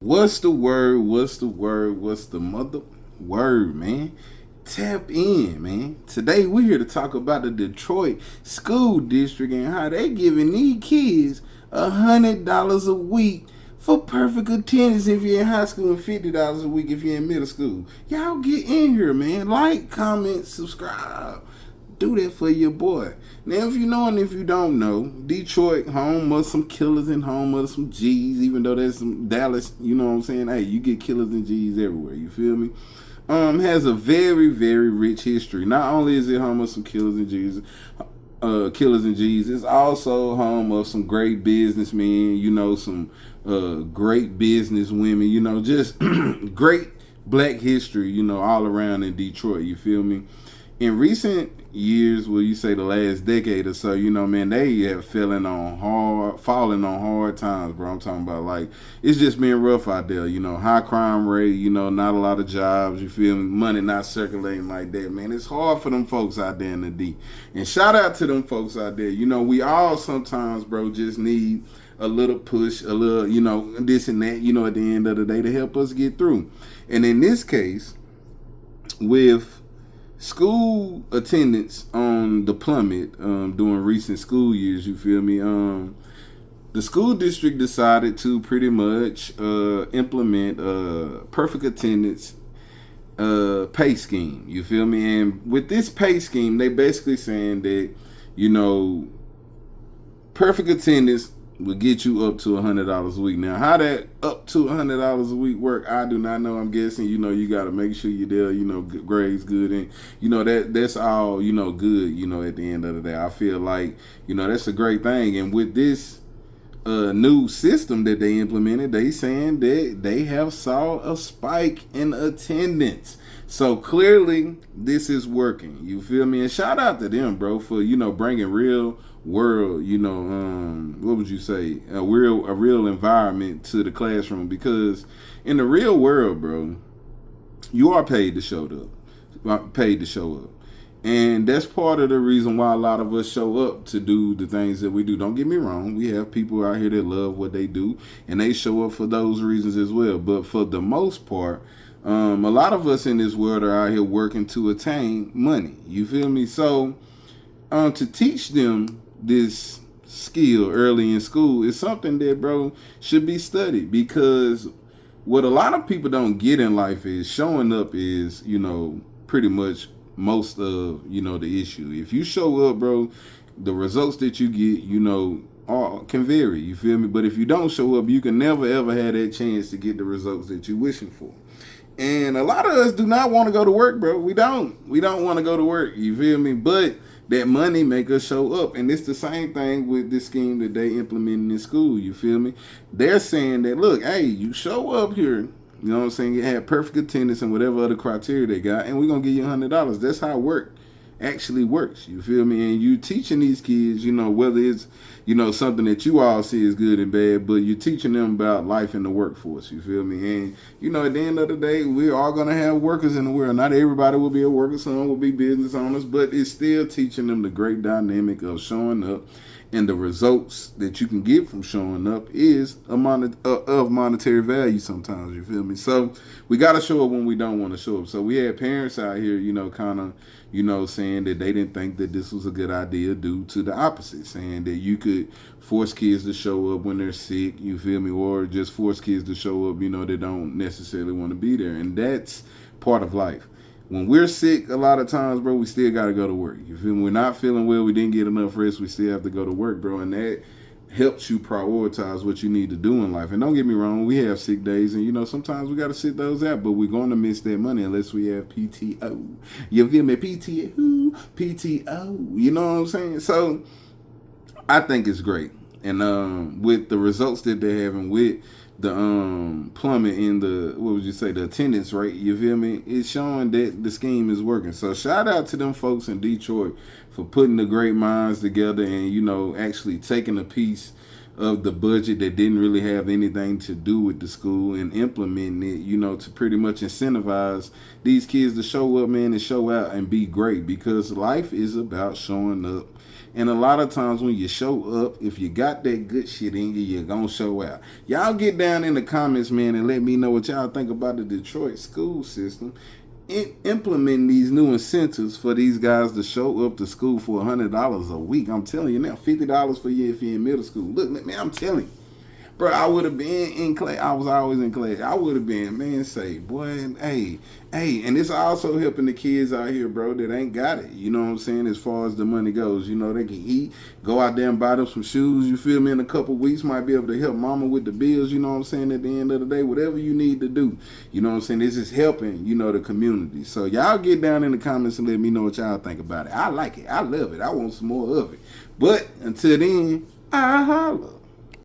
What's the word? What's the word? What's the mother word, man? Tap in, man. Today we're here to talk about the Detroit school district and how they giving these kids $100 a week for perfect attendance if you're in high school and $50 a week if you're in middle school. Y'all get in here, man. Like, comment, subscribe. Do that for your boy. Now, if you know and if you don't know, Detroit, home of some killers and home of some G's, even though there's some Dallas, you know what I'm saying? Hey, you get killers and G's everywhere, you feel me? Has a very, very rich history. Not only is it home of some killers and G's, it's also home of some great businessmen, some great business women, just great black history, all around in Detroit, you feel me? In recent years, well, you say the last decade or so, man, they have falling on hard times, bro. I'm talking about like it's just been rough out there, high crime rate, not a lot of jobs, you feel me? Money not circulating like that, man. It's hard for them folks out there in the D. And shout out to them folks out there. We all sometimes, bro, just need a little push, a little, this and that, at the end of the day to help us get through. And in this case, with school attendance on the plummet during recent school years, you feel me? The school district decided to pretty much implement perfect attendance pay scheme, you feel me? And with this pay scheme, they basically saying that, you know, perfect attendance will get you up to $100 a week. Now, how that up to $100 a week work, I do not know. I'm guessing, you got to make sure you're there, grades good, and that's all, good, at the end of the day. I feel like, that's a great thing. And with this new system that they implemented, they saying that they have saw a spike in attendance. So clearly, this is working. You feel me? And shout out to them, bro, for bringing real world, what would you say, a real environment to the classroom, because in the real world, bro, you are paid to show up. And that's part of the reason why a lot of us show up to do the things that we do. Don't get me wrong. We have people out here that love what they do, and they show up for those reasons as well. But for the most part, a lot of us in this world are out here working to attain money. You feel me? So to teach them this skill early in school is something that, bro, should be studied, because what a lot of people don't get in life is showing up is, pretty much most of, the issue. If you show up, bro, the results that you get, can vary, you feel me? But if you don't show up, you can never ever have that chance to get the results that you're wishing for. And a lot of us do not want to go to work, bro. We don't want to go to work, you feel me? But that money make us show up. And it's the same thing with this scheme that they implemented in school, you feel me? They're saying that, look, hey, you show up here, you know what I'm saying? You have perfect attendance and whatever other criteria they got, and we're going to give you $100. That's how work actually works, you feel me? And you teaching these kids, whether it's, something that you all see is good and bad, but you're teaching them about life in the workforce, you feel me? And, at the end of the day, we're all going to have workers in the world. Not everybody will be a worker, some will be business owners, but it's still teaching them the great dynamic of showing up, and the results that you can get from showing up is of monetary value sometimes, you feel me? So we got to show up when we don't want to show up. So we had parents out here, kind of, saying that they didn't think that this was a good idea due to the opposite, saying that you could force kids to show up when they're sick, you feel me, or just force kids to show up, they don't necessarily want to be there. And that's part of life. When we're sick, a lot of times, bro, we still got to go to work. You feel me? We're not feeling well. We didn't get enough rest. We still have to go to work, bro. And that helps you prioritize what you need to do in life. And don't get me wrong, we have sick days, and, sometimes we got to sit those out. But we're going to miss that money unless we have PTO. You feel me? PTO. You know what I'm saying? So I think it's great. And with the results that they're having with the plummet in the, what would you say, the attendance rate, you feel me, it's showing that the scheme is working. So shout out to them folks in Detroit for putting the great minds together and, actually taking a piece of the budget that didn't really have anything to do with the school and implementing it, you know, to pretty much incentivize these kids to show up, man, and show out and be great, because life is about showing up. And a lot of times when you show up, if you got that good shit in you, you're going to show out. Y'all get down in the comments, man, and let me know what y'all think about the Detroit school system. Implementing these new incentives for these guys to show up to school for $100 a week. I'm telling you now, $50 for you if you're in middle school. Look, man, I'm telling you. Bro, I would have been in class. I was always in class. I would have been, man, say, boy, hey, and it's also helping the kids out here, bro, that ain't got it. You know what I'm saying? As far as the money goes, you know, they can eat, go out there and buy them some shoes. You feel me? In a couple weeks, might be able to help mama with the bills. You know what I'm saying? At the end of the day, whatever you need to do. You know what I'm saying? This is helping, you know, the community. So y'all get down in the comments and let me know what y'all think about it. I like it. I love it. I want some more of it. But until then, I holla.